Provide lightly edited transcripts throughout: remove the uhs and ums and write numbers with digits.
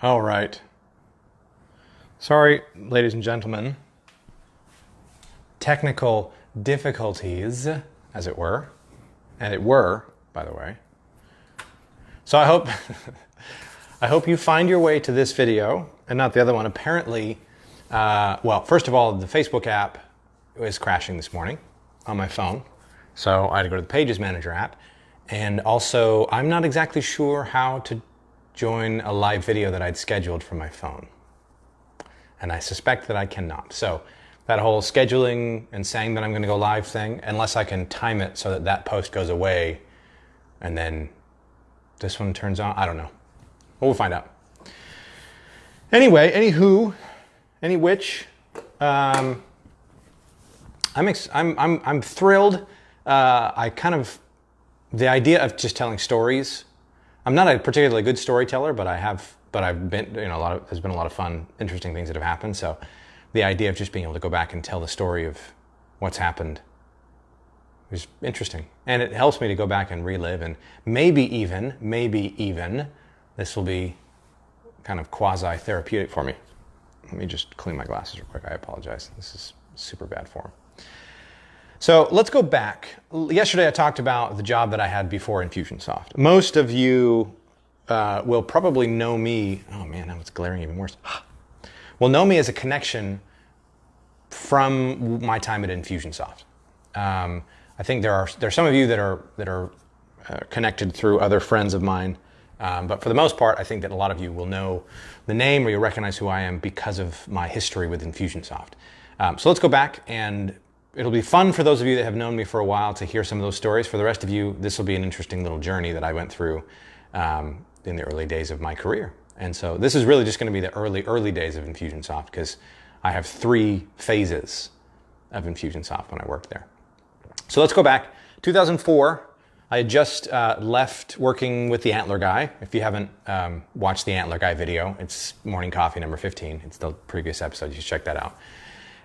All right. Sorry, ladies and gentlemen. Technical difficulties, as it were. And it were, by the way. So I hope I hope you find your way to this video and not the other one. Apparently, well, first of all, the Facebook app was crashing this morning on my phone. So I had to go to the Pages Manager app. And also, I'm not exactly sure how to join a live video that I'd scheduled from my phone. And I suspect that I cannot. So that whole scheduling and saying that I'm going to go live thing, unless I can time it so that that post goes away and then this one turns on, I don't know. We'll find out. Anyway, I'm thrilled. The idea of just telling stories. I'm not a particularly good storyteller, but I've been, there's been a lot of fun, interesting things that have happened. So the idea of just being able to go back and tell the story of what's happened is interesting. And it helps me to go back and relive, and maybe even, this will be kind of quasi-therapeutic for me. Let me just clean my glasses real quick. I apologize. This is super bad form. So let's go back. Yesterday I talked about the job that I had before Infusionsoft. Most of you will probably know me. Oh man, now it's glaring even worse. Will know me as a connection from my time at Infusionsoft. I think there's some of you that are connected through other friends of mine, but for the most part, I think that a lot of you will know the name or you'll recognize who I am because of my history with Infusionsoft. So let's go back, and it'll be fun for those of you that have known me for a while to hear some of those stories. For the rest of you, this will be an interesting little journey that I went through in the early days of my career. And so this is really just going to be the early days of Infusionsoft, because I have 3 phases of Infusionsoft when I worked there. So let's go back. 2004, I had just left working with the Antler Guy. If you haven't watched the Antler Guy video, it's Morning Coffee number 15. It's the previous episode. You should check that out.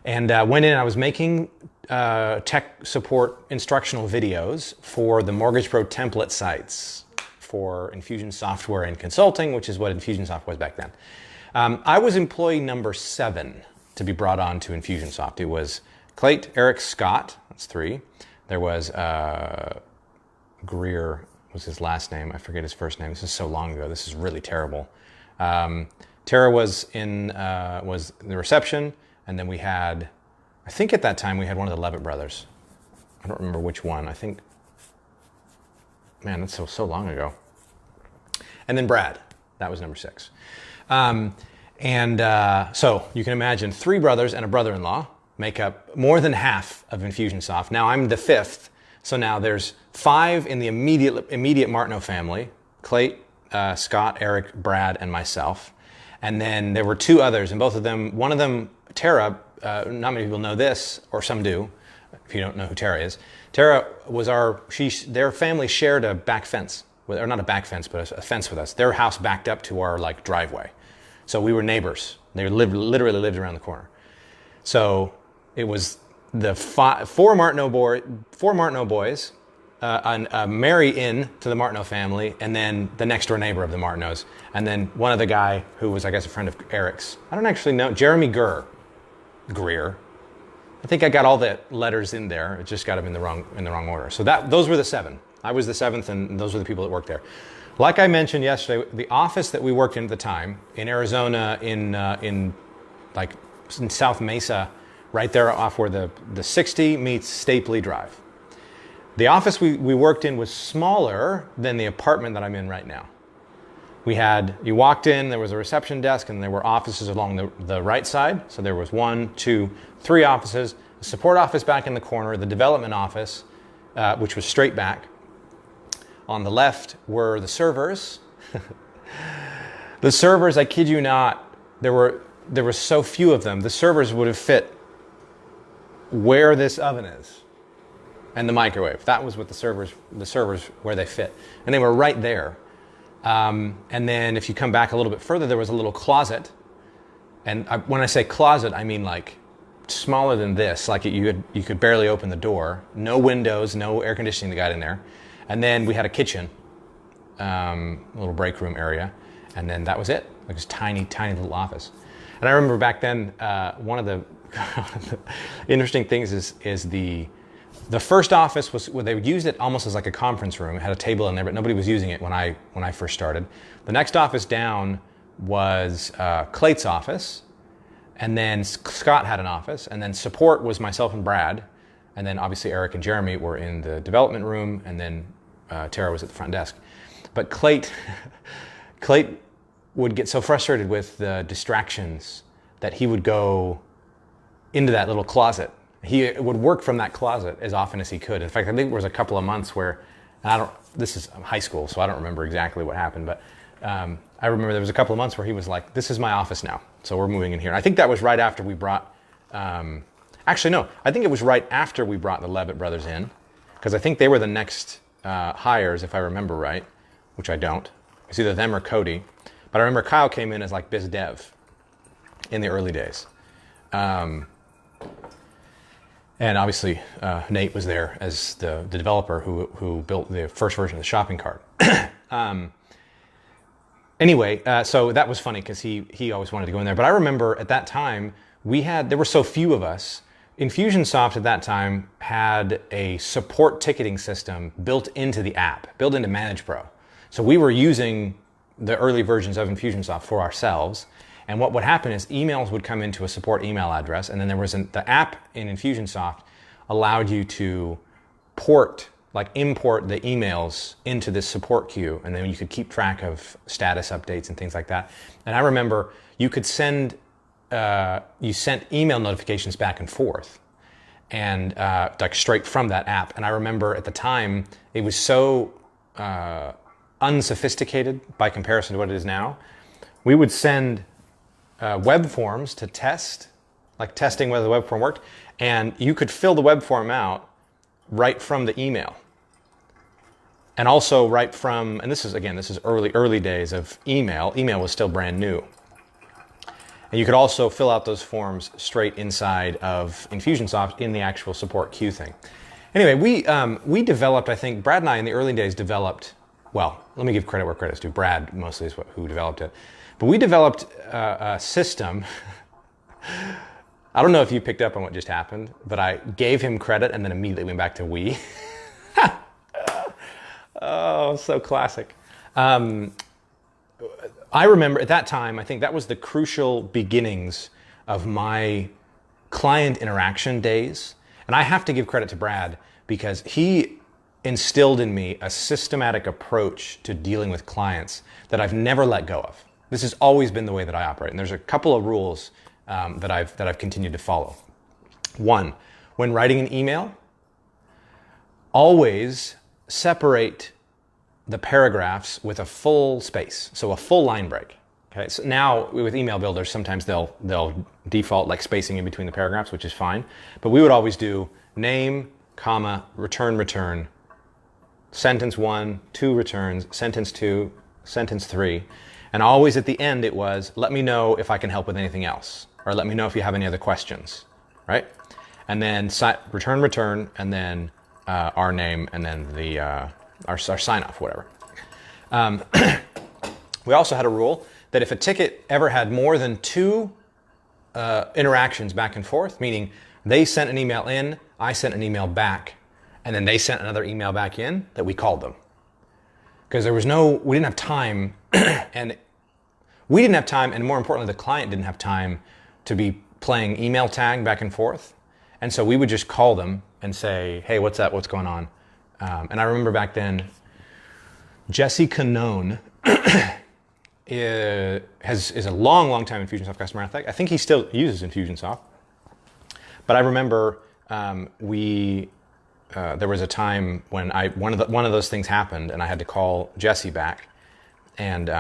And went in, I was making tech support instructional videos for the Mortgage Pro template sites for Infusion Software and Consulting, which is what Infusionsoft was back then. I was employee number 7 to be brought on to Infusionsoft. It was Clate, Eric, Scott, that's 3. There was Greer was his last name. I forget his first name. This is so long ago. This is really terrible. Tara was in the reception. And then we had, I think at that time we had one of the Levitt brothers. I don't remember which one. I think, man, that's so long ago. And then Brad, that was number 6. So you can imagine 3 brothers and a brother-in-law make up more than half of Infusionsoft. Now I'm the 5th, so now there's 5 in the immediate Martineau family: Clate, Scott, Eric, Brad, and myself. And then there were 2 others, and both of them, one of them, Tara, not many people know this, or some do, if you don't know who Tara is. Tara was their family shared a back fence, or not a back fence, but a fence with us. Their house backed up to our driveway. So we were neighbors. They literally lived around the corner. So it was the 4 Martineau boys, Mary in to the Martineau family, and then the next door neighbor of the Martineaus, and then one other guy who was, I guess, a friend of Eric's. I don't actually know, Jeremy Greer. I think I got all the letters in there. It just got them in the wrong order. So those were the 7. I was the 7th, and those were the people that worked there. Like I mentioned yesterday, the office that we worked in at the time in Arizona, in South Mesa, right there off where the 60 meets Stapley Drive. The office we worked in was smaller than the apartment that I'm in right now. You walked in, there was a reception desk, and there were offices along the right side. So there was 1, 2, 3 offices, a support office back in the corner, the development office, which was straight back. On the left were the servers. The servers, I kid you not, there were so few of them. The servers would have fit where this oven is and the microwave. That was what the servers where they fit. And they were right there. And then if you come back a little bit further, there was a little closet. And when I say closet, I mean like smaller than this. Like you could barely open the door. No windows, no air conditioning that got in there. And then we had a kitchen, a little break room area. And then that was it. like this tiny, tiny little office. And I remember back then, one of the interesting things is the first office was where they used it almost as like a conference room. It had a table in there, but nobody was using it when I first started. The next office down was Clate's office, and then Scott had an office, and then support was myself and Brad, and then obviously Eric and Jeremy were in the development room, and then Tara was at the front desk. But Clate would get so frustrated with the distractions that he would go into that little closet. He would work from that closet as often as he could. In fact, I think there was a couple of months where, this is high school, so I don't remember exactly what happened, but I remember there was a couple of months where he was like, this is my office now, so we're moving in here. And I think that was right after we brought, actually no, I think it was right after we brought the Levitt brothers in, because I think they were the next hires, if I remember right, which I don't. It's either them or Cody. But I remember Kyle came in as like biz dev in the early days. And obviously Nate was there as the developer who built the first version of the shopping cart. Anyway, so that was funny because he always wanted to go in there. But I remember at that time, there were so few of us. Infusionsoft at that time had a support ticketing system built into the app, built into Manage Pro. So we were using the early versions of Infusionsoft for ourselves. And what would happen is emails would come into a support email address, and then there was the app in Infusionsoft allowed you to import the emails into this support queue, and then you could keep track of status updates and things like that. And I remember you could sent email notifications back and forth, and like straight from that app. And I remember at the time it was so unsophisticated by comparison to what it is now. We would send web forms to test, like testing whether the web form worked, and you could fill the web form out right from the email. And also right from, and this is early days of email. Email was still brand new. And you could also fill out those forms straight inside of Infusionsoft in the actual support queue thing. Anyway, we developed, I think, Brad and I in the early days developed, well, let me give credit where credit's due. Brad mostly is who developed it. But we developed a system. I don't know if you picked up on what just happened, but I gave him credit and then immediately went back to we. Oh, so classic. I remember at that time, I think that was the crucial beginnings of my client interaction days. And I have to give credit to Brad because he instilled in me a systematic approach to dealing with clients that I've never let go of. This has always been the way that I operate. And there's a couple of rules that I've continued to follow. One, when writing an email, always separate the paragraphs with a full space, so a full line break. Okay, so now with email builders, sometimes they'll default like spacing in between the paragraphs, which is fine. But we would always do name, comma, return, sentence 1, 2 returns, sentence 2, sentence 3. And always at the end it was, let me know if I can help with anything else, or let me know if you have any other questions, right? And then return, and then our name, and then our sign off, whatever. We also had a rule that if a ticket ever had more than 2 interactions back and forth, meaning they sent an email in, I sent an email back, and then they sent another email back in, that we called them. Because we didn't have time, and we didn't have time, and more importantly, the client didn't have time to be playing email tag back and forth. And so we would just call them and say, hey, what's up, what's going on? And I remember back then, Jesse Canone is a long time Infusionsoft customer. I think he still uses Infusionsoft. But I remember there was a time when one of those things happened, and I had to call Jesse back, and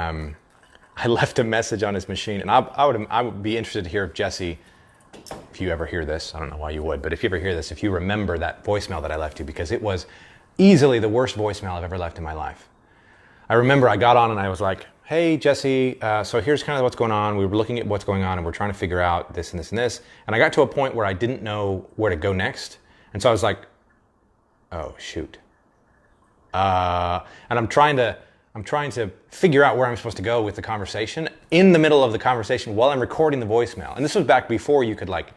I left a message on his machine. And I would be interested to hear if Jesse, if you ever hear this, I don't know why you would, but if you ever hear this, if you remember that voicemail that I left you, because it was easily the worst voicemail I've ever left in my life. I remember I got on and I was like, hey, Jesse, so here's kind of what's going on. We were looking at what's going on and we're trying to figure out this and this and this. And I got to a point where I didn't know where to go next. And so I was like, oh, shoot. And I'm trying to I'm trying to figure out where I'm supposed to go with the conversation in the middle of the conversation while I'm recording the voicemail. And this was back before you could like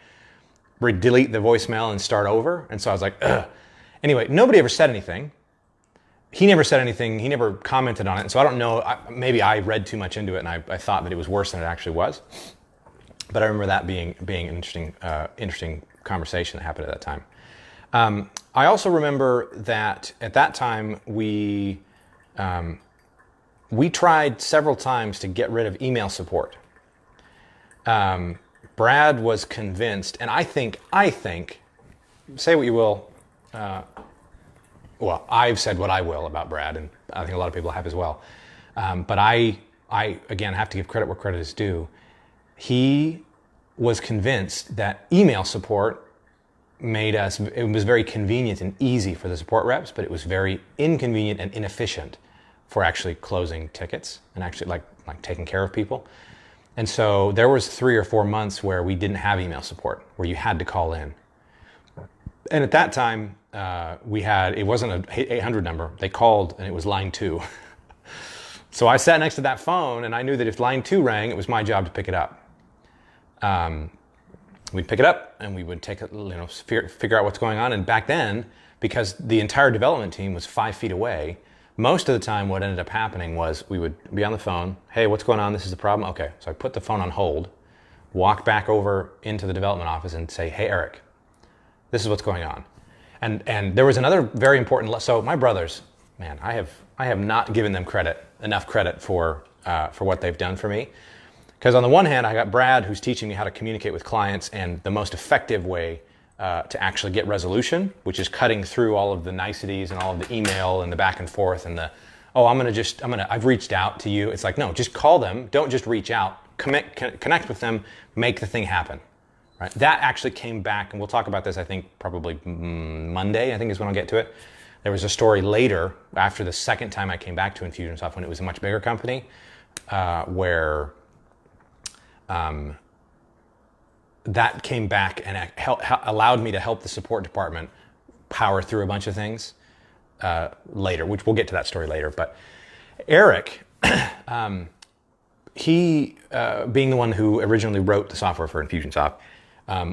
delete the voicemail and start over. And so I was like, ugh. Anyway, nobody ever said anything. He never said anything. He never commented on it. And so I don't know, maybe I read too much into it and I thought that it was worse than it actually was. But I remember that being an interesting conversation that happened at that time. I also remember that at that time we tried several times to get rid of email support. Brad was convinced, and I think, say what you will, well, I've said what I will about Brad, and I think a lot of people have as well. But I again, have to give credit where credit is due. He was convinced that email support it was very convenient and easy for the support reps, but it was very inconvenient and inefficient for actually closing tickets and actually like taking care of people. And so there was 3 or 4 months where we didn't have email support, where you had to call in. And at that time, it wasn't an 800 number. They called and it was line 2. So I sat next to that phone and I knew that if line 2 rang, it was my job to pick it up. We'd pick it up and we would figure out what's going on. And back then, because the entire development team was 5 feet away, most of the time what ended up happening was we would be on the phone. Hey, what's going on? This is the problem. Okay. So I put the phone on hold, walk back over into the development office and say, hey, Eric, this is what's going on. And there was another very important, so my brothers, man, I have not given them enough credit for what they've done for me. Because on the one hand, I got Brad, who's teaching me how to communicate with clients and the most effective way to actually get resolution, which is cutting through all of the niceties and all of the email and the back and forth and I've reached out to you. It's like, no, just call them. Don't just reach out. Connect with them. Make the thing happen. Right? That actually came back, and we'll talk about this, I think, probably Monday, I think is when I'll get to it. There was a story later, after the second time I came back to Infusionsoft, when it was a much bigger company, where that came back and allowed me to help the support department power through a bunch of things later, which we'll get to that story later. But Eric, he being the one who originally wrote the software for Infusionsoft,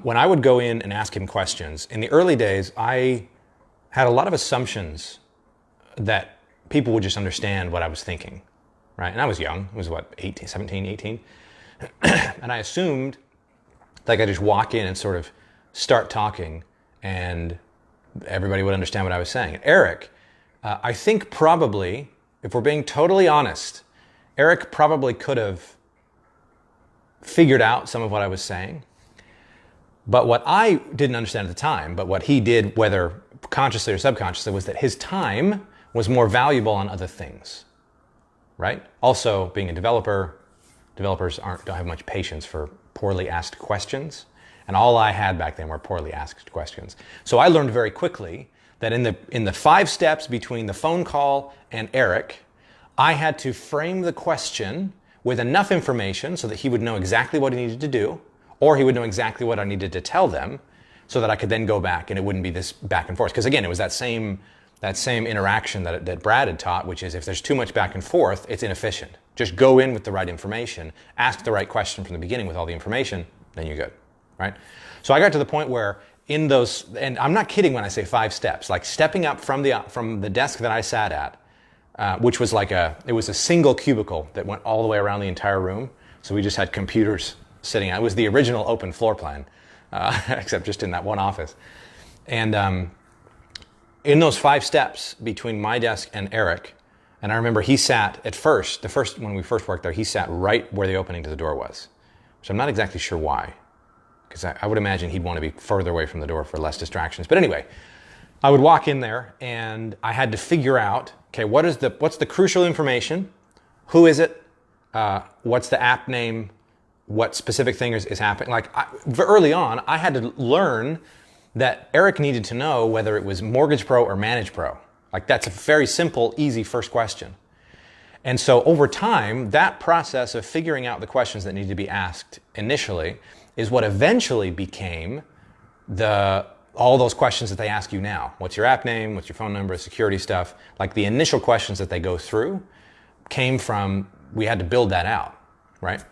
when I would go in and ask him questions, in the early days, I had a lot of assumptions that people would just understand what I was thinking, right? And I was young. I was, 17, 18? And I assumed that I could just walk in and sort of start talking and everybody would understand what I was saying. And Eric, I think probably, if we're being totally honest, Eric probably could have figured out some of what I was saying. But what I didn't understand at the time, but what he did, whether consciously or subconsciously, was that his time was more valuable on other things, right? Also, being a developer, developers don't have much patience for poorly asked questions. And all I had back then were poorly asked questions. So I learned very quickly that in the 5 steps between the phone call and Eric, I had to frame the question with enough information so that he would know exactly what he needed to do, or he would know exactly what I needed to tell them, so that I could then go back and it wouldn't be this back and forth. Because again, it was that same interaction that Brad had taught, which is if there's too much back and forth, it's inefficient. Just go in with the right information, ask the right question from the beginning with all the information, then you're good, right? So I got to the point where in those, and I'm not kidding when I say 5 steps, like stepping up from the desk that I sat at, which was it was a single cubicle that went all the way around the entire room. So we just had computers sitting out. It was the original open floor plan, except just in that one office. And in those 5 steps between my desk and Eric, and I remember he sat when we first worked there, he sat right where the opening to the door was. So I'm not exactly sure why, because I would imagine he'd want to be further away from the door for less distractions. But anyway, I would walk in there and I had to figure out, okay, what's the crucial information? Who is it? What's the app name? What specific thing is happening? Early on, I had to learn that Eric needed to know whether it was Mortgage Pro or Manage Pro. That's a very simple, easy first question. And so over time, that process of figuring out the questions that need to be asked initially is what eventually became all those questions that they ask you now. What's your app name? What's your phone number? Security stuff. The initial questions that they go through came from, we had to build that out, right?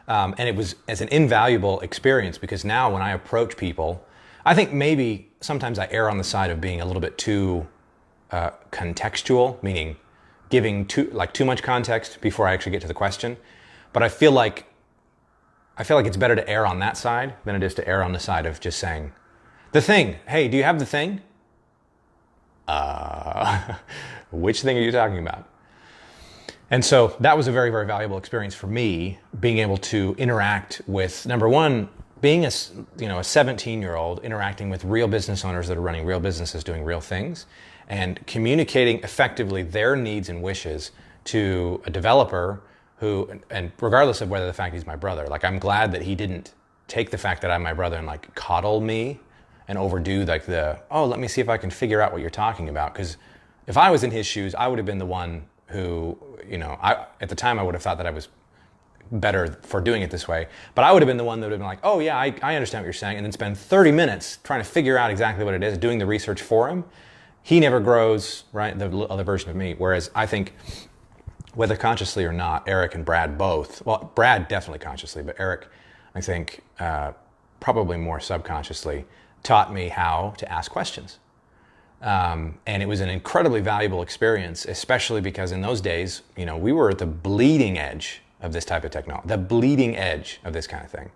And it was as an invaluable experience, because now when I approach people, I think maybe sometimes I err on the side of being a little bit too contextual, meaning giving too much context before I actually get to the question. But I feel like it's better to err on that side than it is to err on the side of just saying, the thing, hey, do you have the thing? Which thing are you talking about? And so that was a very, very valuable experience for me, being able to interact with, number one, being a 17-year-old, interacting with real business owners that are running real businesses, doing real things, and communicating effectively their needs and wishes to a developer who, and regardless of whether the fact he's my brother, like, I'm glad that he didn't take the fact that I'm my brother and like coddle me and overdo like let me see if I can figure out what you're talking about. Because if I was in his shoes, I would have been the one who, at the time I would have thought that I was better for doing it this way, but I would have been the one that would have been like, oh yeah, I understand what you're saying, and then spend 30 minutes trying to figure out exactly what it is, doing the research for him. He never grows, right? The other version of me. Whereas I think, whether consciously or not, Eric and Brad both, well, Brad definitely consciously, but Eric, I think, probably more subconsciously, taught me how to ask questions. And it was an incredibly valuable experience, especially because in those days, we were at the bleeding edge of this type of technology, the bleeding edge of this kind of thing.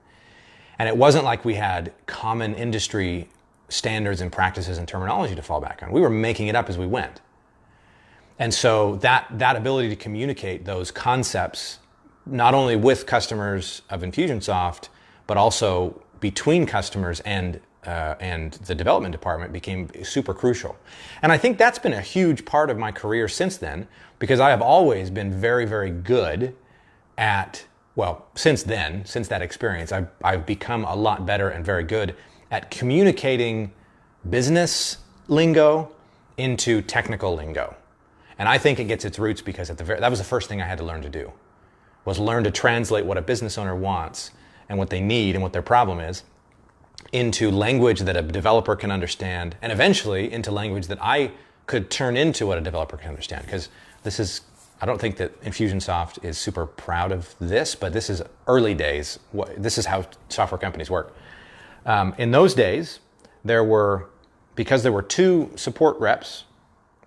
And it wasn't like we had common industry standards and practices and terminology to fall back on. We were making it up as we went. And so that ability to communicate those concepts, not only with customers of Infusionsoft, but also between customers and the development department, became super crucial. And I think that's been a huge part of my career since then, because I have always been very, very good at, since that experience, I've become a lot better and very good at communicating business lingo into technical lingo. And I think it gets its roots because that was the first thing I had to learn to do, was learn to translate what a business owner wants and what they need and what their problem is into language that a developer can understand, and eventually into language that I could turn into what a developer can understand. Because I don't think that Infusionsoft is super proud of this, but this is early days. This is how software companies work. In those days, because there were two support reps,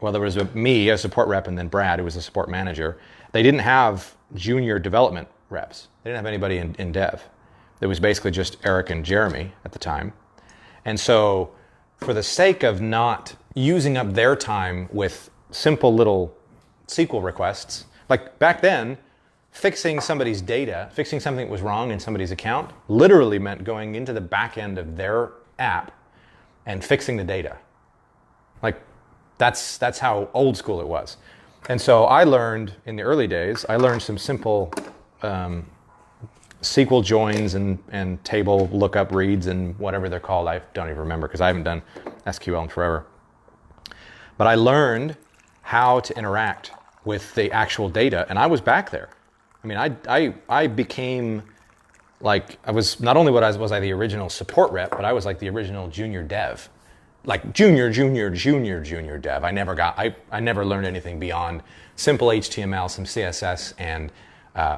there was me, a support rep, and then Brad, who was a support manager. They didn't have junior development reps. They didn't have anybody in dev. It was basically just Eric and Jeremy at the time. And so, for the sake of not using up their time with simple little SQL requests, like back then, fixing somebody's data, fixing something that was wrong in somebody's account, literally meant going into the back end of their app and fixing the data. Like, that's how old school it was. And so I learned, in the early days, some simple SQL joins and table lookup reads and whatever they're called. I don't even remember because I haven't done SQL in forever. But I learned how to interact with the actual data, and I was back there. I mean, I became like, not only was I the original support rep, but I was like the original junior dev. Like junior dev. I never learned anything beyond simple HTML, some CSS, and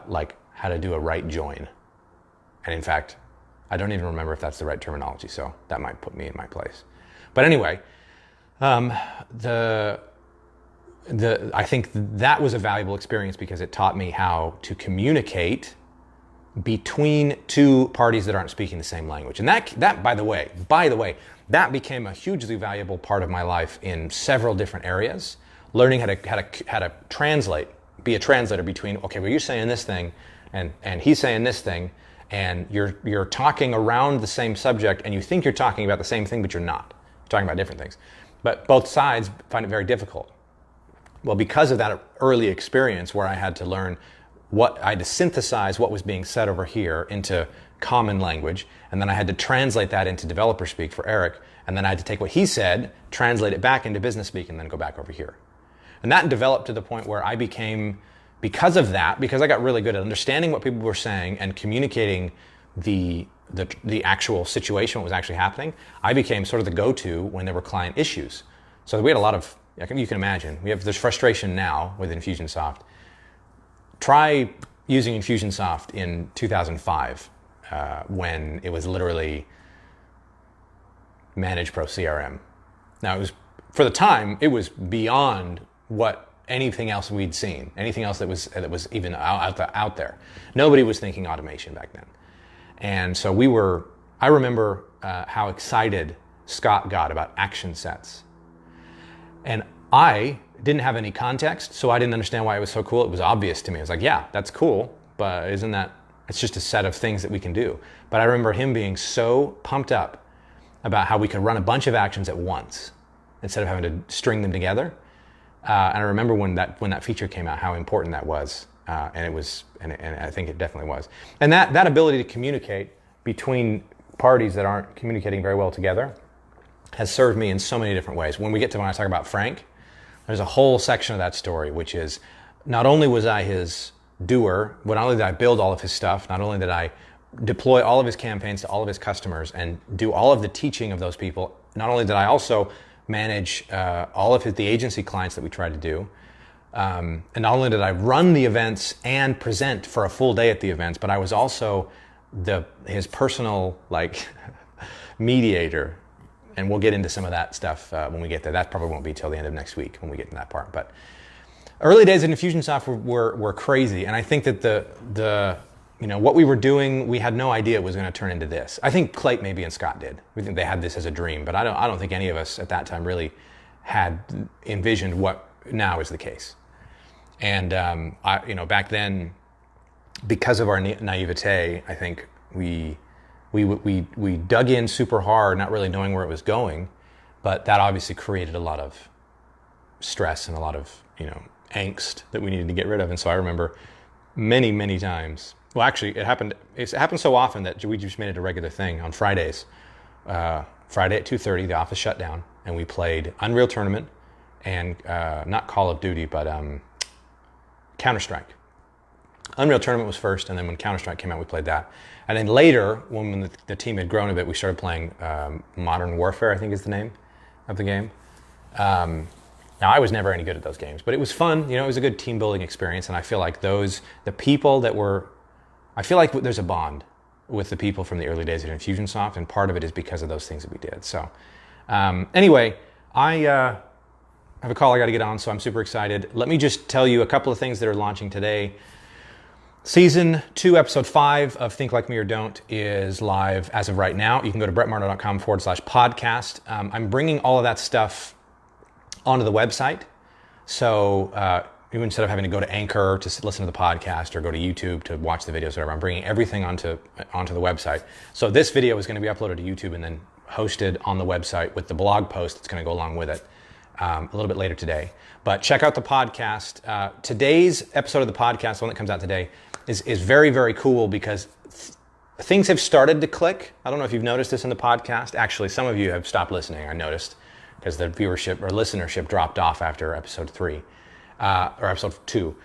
like how to do a right join. And in fact, I don't even remember if that's the right terminology, so that might put me in my place. But anyway, I think that was a valuable experience because it taught me how to communicate between two parties that aren't speaking the same language. And that by the way, that became a hugely valuable part of my life in several different areas. Learning how to translate, be a translator between, okay, well, you're saying this thing and he's saying this thing, and you're talking around the same subject and you think you're talking about the same thing, but you're not. You're talking about different things. But both sides find it very difficult. Well, because of that early experience where I had to learn I had to synthesize what was being said over here into common language, and then I had to translate that into developer speak for Eric, and then I had to take what he said, translate it back into business speak, and then go back over here. And that developed to the point where I became, because I got really good at understanding what people were saying and communicating the actual situation, what was actually happening, I became sort of the go-to when there were client issues. So we had a lot of, you can imagine, there's frustration now with Infusionsoft try using Infusionsoft in 2005 when it was literally Manage Pro CRM. Now, it was, for the time, it was beyond what anything else we'd seen, anything else that was even out there. Nobody was thinking automation back then. And so I remember how excited Scott got about action sets. And I didn't have any context, so I didn't understand why it was so cool. It was obvious to me. I was like, yeah, that's cool, but it's just a set of things that we can do. But I remember him being so pumped up about how we could run a bunch of actions at once instead of having to string them together. And I remember when that feature came out, how important that was. And I think it definitely was. And that ability to communicate between parties that aren't communicating very well together has served me in so many different ways. When I talk about Frank, there's a whole section of that story, which is not only was I his doer, not only did I build all of his stuff, not only did I deploy all of his campaigns to all of his customers and do all of the teaching of those people, not only did I also manage all of the agency clients that we tried to do, and not only did I run the events and present for a full day at the events, but I was also his personal mediator. And we'll get into some of that stuff when we get there. That probably won't be till the end of next week when we get to that part. But early days in Infusionsoft were crazy, and I think that what we were doing, we had no idea it was going to turn into this. I think Clate maybe and Scott did. We think they had this as a dream, but I don't think any of us at that time really had envisioned what now is the case. And back then, because of our naivete, I think we dug in super hard, not really knowing where it was going, but that obviously created a lot of stress and a lot of angst that we needed to get rid of. And so I remember many, many times. Well, actually, it happened so often that we just made it a regular thing on Fridays. Friday at 2:30, the office shut down, and we played Unreal Tournament and not Call of Duty, but Counter-Strike. Unreal Tournament was first, and then when Counter-Strike came out, we played that. And then later, when the team had grown a bit, we started playing Modern Warfare, I think is the name of the game. Now, I was never any good at those games, but it was fun. It was a good team-building experience, and I feel like I feel like there's a bond with the people from the early days at Infusionsoft, and part of it is because of those things that we did. So anyway, I have a call I got to get on, so I'm super excited. Let me just tell you a couple of things that are launching today. Season 2, Episode 5 of Think Like Me or Don't is live as of right now. You can go to brettmarno.com/podcast. I'm bringing all of that stuff onto the website. So instead of having to go to Anchor to listen to the podcast or go to YouTube to watch the videos or whatever, I'm bringing everything onto the website. So this video is going to be uploaded to YouTube and then hosted on the website with the blog post that's going to go along with it a little bit later today. But check out the podcast. Today's episode of the podcast, the one that comes out today, is very, very cool because things have started to click. I don't know if you've noticed this in the podcast. Actually, some of you have stopped listening, I noticed, because the viewership or listenership dropped off after episode 3 or episode 2.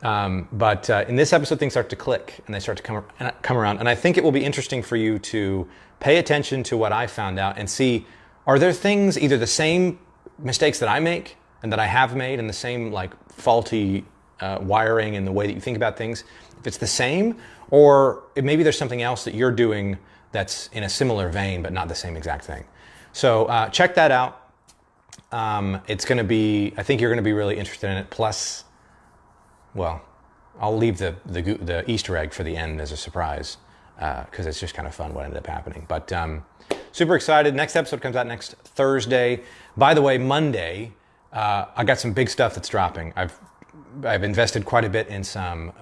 But in this episode, things start to click and they start to come around. And I think it will be interesting for you to pay attention to what I found out and see, are there things, either the same mistakes that I make and that I have made and the same faulty wiring in the way that you think about things, if it's the same, or maybe there's something else that you're doing that's in a similar vein but not the same exact thing. So check that out. It's going to be, I think you're going to be really interested in it. Plus, well, I'll leave the Easter egg for the end as a surprise because it's just kind of fun what ended up happening. But super excited. Next episode comes out next Thursday. By the way, Monday, I got some big stuff that's dropping. I've invested quite a bit in some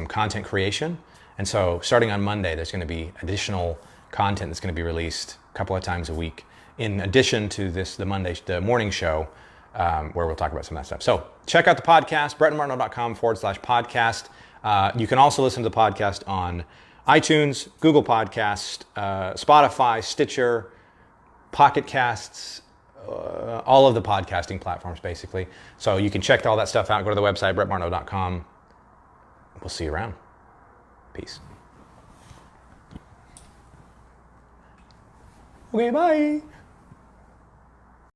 content creation, and so starting on Monday, there's going to be additional content that's going to be released a couple of times a week, in addition to the morning show, where we'll talk about some of that stuff. So check out the podcast, brettmarno.com/podcast. You can also listen to the podcast on iTunes, Google Podcast, Spotify, Stitcher, Pocket Casts, all of the podcasting platforms, basically. So you can check all that stuff out. Go to the website, brettmarno.com. We'll see you around. Peace. Okay, bye.